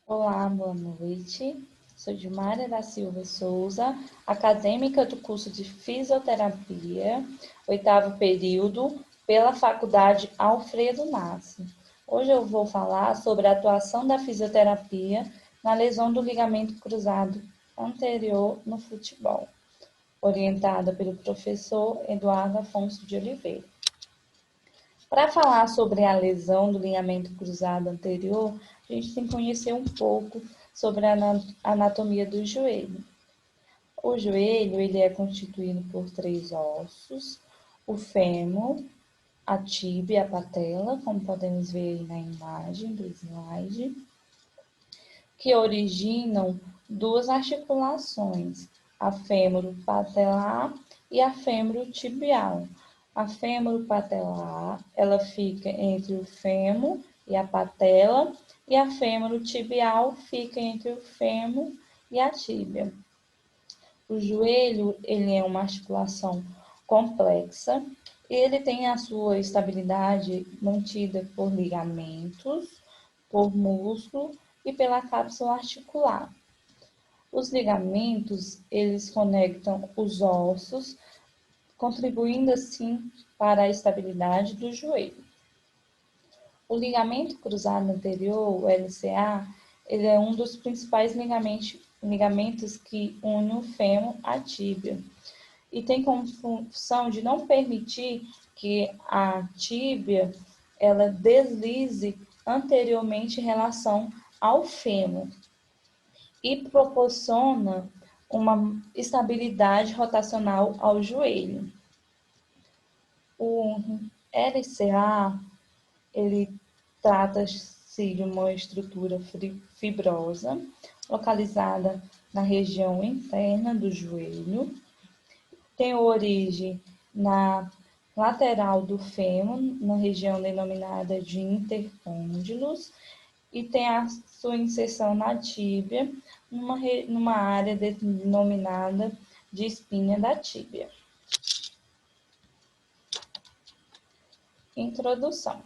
Olá, boa noite. Sou Dilmária da Silva Souza, acadêmica do curso de Fisioterapia, oitavo período, pela Faculdade Alfredo Nassi. Hoje eu vou falar sobre a atuação da fisioterapia na lesão do ligamento cruzado anterior no futebol, orientada pelo professor Eduardo Afonso de Oliveira. Para falar sobre a lesão do ligamento cruzado anterior, a gente tem que conhecer um pouco sobre a anatomia do joelho. O joelho ele é constituído por três ossos: o fêmur, a tíbia e a patela, como podemos ver aí na imagem do slide, que originam duas articulações, a fêmur-patelar e a fêmur-tibial. A fêmur-patelar, ela fica entre o fêmur e a patela, e a fêmur-tibial fica entre o fêmur e a tíbia. O joelho, ele é uma articulação complexa, ele tem a sua estabilidade mantida por ligamentos, por músculo e pela cápsula articular. Os ligamentos, eles conectam os ossos, contribuindo assim para a estabilidade do joelho. O ligamento cruzado anterior, o LCA, ele é um dos principais ligamentos que une o fêmur à tíbia e tem como função de não permitir que a tíbia ela deslize anteriormente em relação ao fêmur e proporciona uma estabilidade rotacional ao joelho. O LCA, ele trata-se de uma estrutura fibrosa, localizada na região interna do joelho, tem origem na lateral do fêmur, na região denominada de intercôndilos, e tem a sua inserção na tíbia, numa área denominada de espinha da tíbia. Introdução.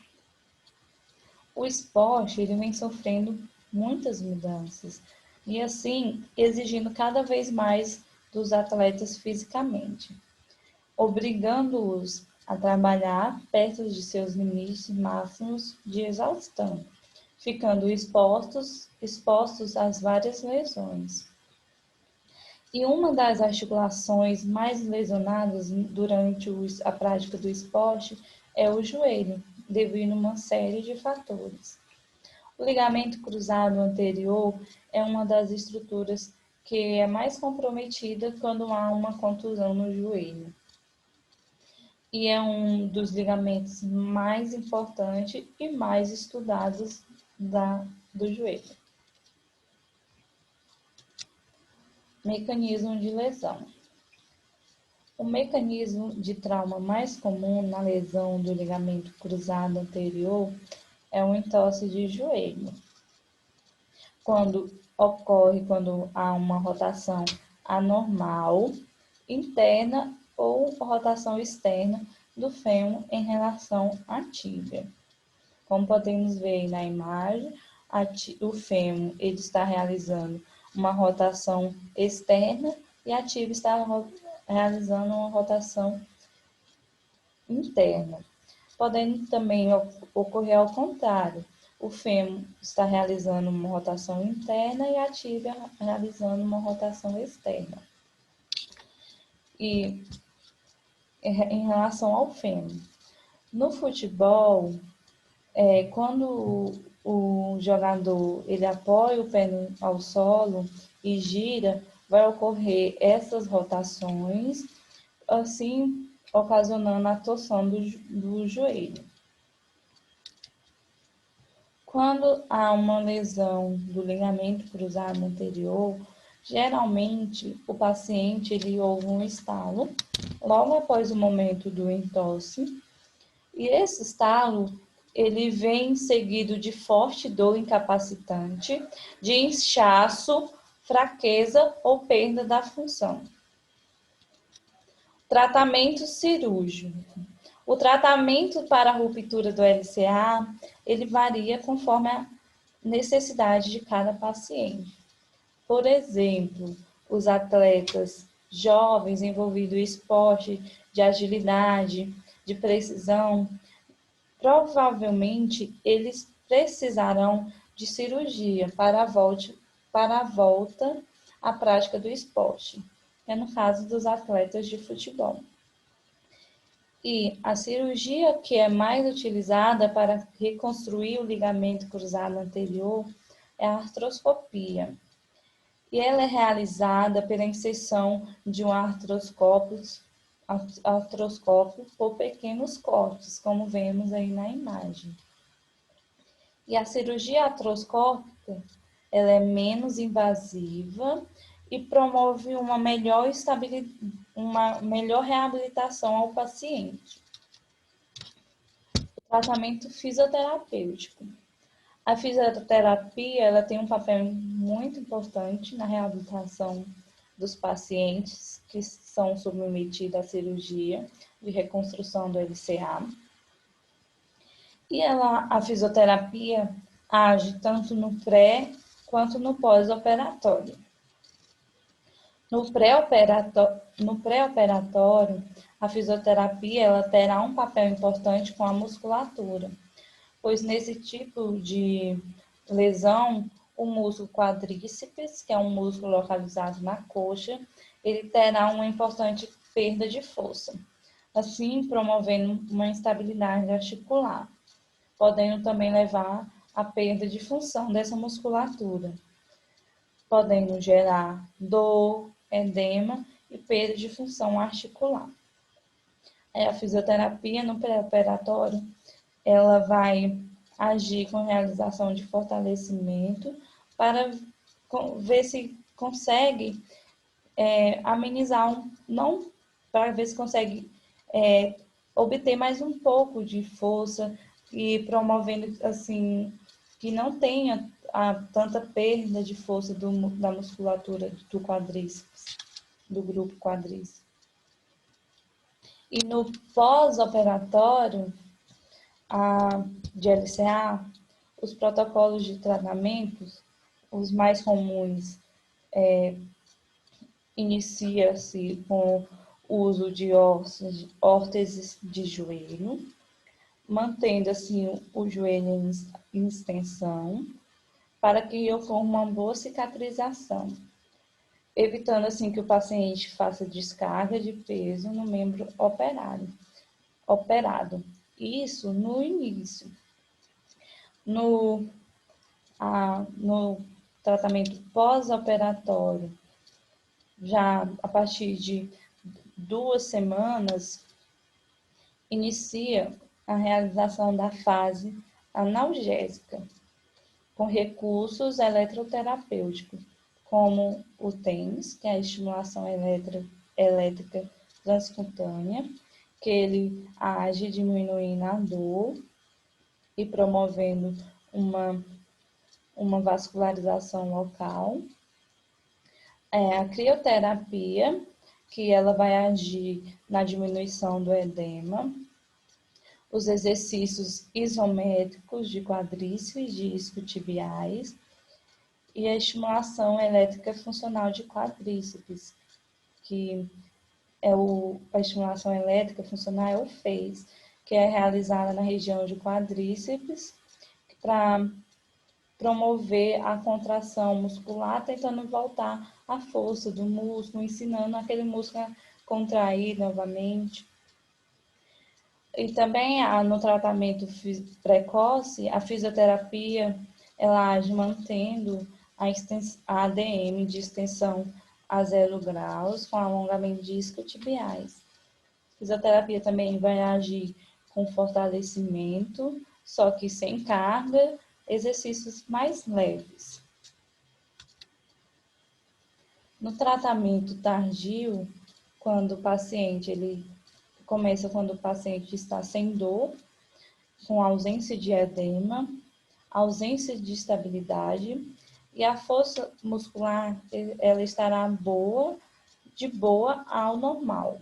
O esporte ele vem sofrendo muitas mudanças e assim exigindo cada vez mais dos atletas fisicamente, obrigando-os a trabalhar perto de seus limites máximos de exaustão, ficando expostos às várias lesões. E uma das articulações mais lesionadas durante a prática do esporte é o joelho, devido a uma série de fatores. O ligamento cruzado anterior é uma das estruturas que é mais comprometida quando há uma contusão no joelho. E é um dos ligamentos mais importantes e mais estudados do joelho. Mecanismo de lesão. O mecanismo de trauma mais comum na lesão do ligamento cruzado anterior é o entorse de joelho, quando há uma rotação anormal, interna ou rotação externa do fêmur em relação à tíbia. Como podemos ver na imagem, o fêmur ele está realizando uma rotação externa e a tíbia está realizando uma rotação interna. Podendo também ocorrer ao contrário. O fêmur está realizando uma rotação interna e a tíbia realizando uma rotação externa. E em relação ao fêmur, no futebol, quando o jogador ele apoia o pé ao solo e gira, vai ocorrer essas rotações, assim ocasionando a torção do joelho. Quando há uma lesão do ligamento cruzado anterior, geralmente o paciente ele ouve um estalo logo após o momento do entorse, e esse estalo ele vem seguido de forte dor incapacitante, de inchaço, fraqueza ou perda da função. Tratamento cirúrgico. O tratamento para a ruptura do LCA, ele varia conforme necessidade de cada paciente. Por exemplo, os atletas jovens envolvidos em esporte de agilidade, de precisão, provavelmente eles precisarão de cirurgia para a volta à prática do esporte. É no caso dos atletas de futebol. E a cirurgia que é mais utilizada para reconstruir o ligamento cruzado anterior é a artroscopia. E ela é realizada pela inserção de um artroscópio por pequenos cortes, como vemos aí na imagem. E a cirurgia artroscópica, ela é menos invasiva e promove uma melhor reabilitação ao paciente. O tratamento fisioterapêutico. A fisioterapia, ela tem um papel muito importante na reabilitação dos pacientes que são submetidos à cirurgia de reconstrução do LCA. E a fisioterapia age tanto no pré quanto no pós-operatório. No pré-operatório, a fisioterapia ela terá um papel importante com a musculatura, pois nesse tipo de lesão, o músculo quadríceps, que é um músculo localizado na coxa, ele terá uma importante perda de força, assim promovendo uma instabilidade articular, podendo também levar à perda de função dessa musculatura, podendo gerar dor, edema e perda de função articular. A fisioterapia no pré-operatório, ela vai agir com realização de fortalecimento para ver se consegue amenizar, não para ver se consegue obter mais um pouco de força e promovendo assim que não tenha tanta perda de força da musculatura do quadríceps, do grupo quadríceps. E no pós-operatório de LCA, os protocolos de tratamentos, os mais comuns, inicia-se com o uso de órteses de joelho, mantendo assim o joelho em extensão, para que ocorra uma boa cicatrização, evitando assim que o paciente faça descarga de peso no membro operado. Isso no início. No tratamento pós-operatório, já a partir de 2 semanas, inicia a realização da fase analgésica, com recursos eletroterapêuticos, como o TENS, que é a estimulação elétrica transcutânea, que ele age diminuindo a dor e promovendo uma vascularização local. A crioterapia, que ela vai agir na diminuição do edema. Os exercícios isométricos de quadríceps, de isquiotibiais. E a estimulação elétrica funcional de quadríceps, que a estimulação elétrica funcional é o FEIS, que é realizada na região de quadríceps, para promover a contração muscular, tentando voltar a força do músculo, ensinando aquele músculo a contrair novamente. E também no tratamento precoce, a fisioterapia, ela age mantendo a ADM de extensão a 0 graus, com alongamento de isquiotibiais. A fisioterapia também vai agir com fortalecimento, só que sem carga, exercícios mais leves. No tratamento tardio, quando o paciente quando o paciente está sem dor, com ausência de edema, ausência de estabilidade e a força muscular ela estará de boa ao normal.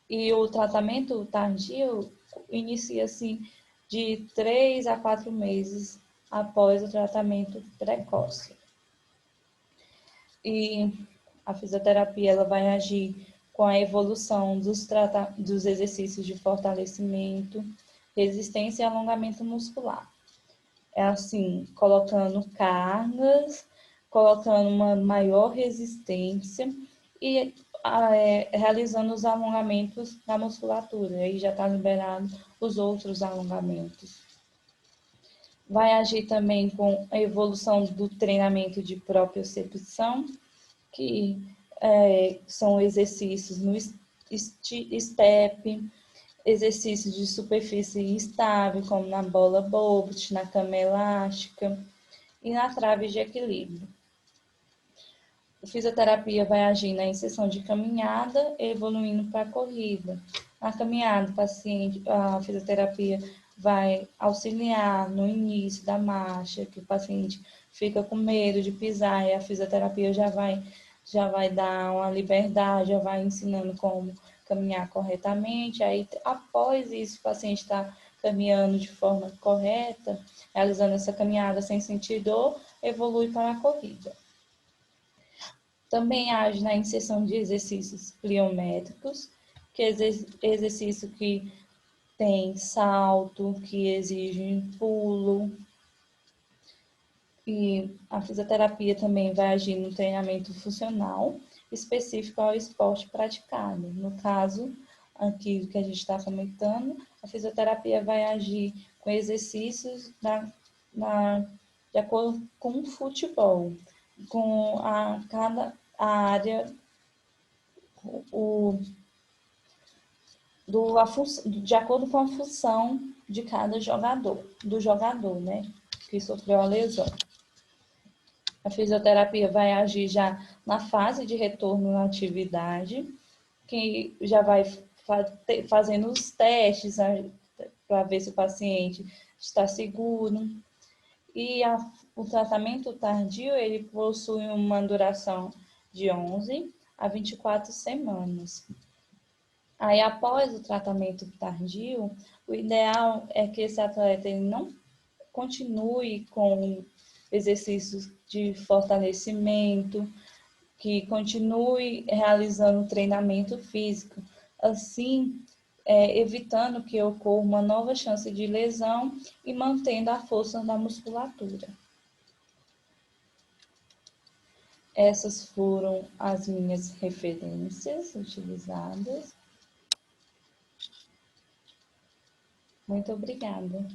E o tratamento tardio inicia-se de 3 a 4 meses após o tratamento precoce. E a fisioterapia ela vai agir com a evolução dos exercícios de fortalecimento, resistência e alongamento muscular. É assim, colocando cargas, colocando uma maior resistência e realizando os alongamentos da musculatura. Aí já está liberado os outros alongamentos. Vai agir também com a evolução do treinamento de propriocepção, que são exercícios no step, exercícios de superfície estável, como na bola Bolt, na cama elástica e na trave de equilíbrio. A fisioterapia vai agir na inserção de caminhada, evoluindo para a corrida. Na caminhada, a fisioterapia vai auxiliar no início da marcha, que o paciente fica com medo de pisar, e a fisioterapia já vai dar uma liberdade, já vai ensinando como caminhar corretamente. Aí, após isso, o paciente está caminhando de forma correta, realizando essa caminhada sem sentir dor, evolui para a corrida. Também age na inserção de exercícios pliométricos, que é exercício que tem salto, que exige pulo. E a fisioterapia também vai agir no treinamento funcional específico ao esporte praticado. No caso, aqui que a gente está comentando, a fisioterapia vai agir com exercícios de acordo com o futebol, com cada área, de acordo com a função de cada jogador, né, que sofreu a lesão. A fisioterapia vai agir já na fase de retorno à atividade, que já vai fazendo os testes para ver se o paciente está seguro. E o tratamento tardio, ele possui uma duração de 11 a 24 semanas. Aí, após o tratamento tardio, o ideal é que esse atleta ele não continue com exercícios de fortalecimento, que continue realizando treinamento físico, assim evitando que ocorra uma nova chance de lesão e mantendo a força da musculatura. Essas foram as minhas referências utilizadas. Muito obrigada.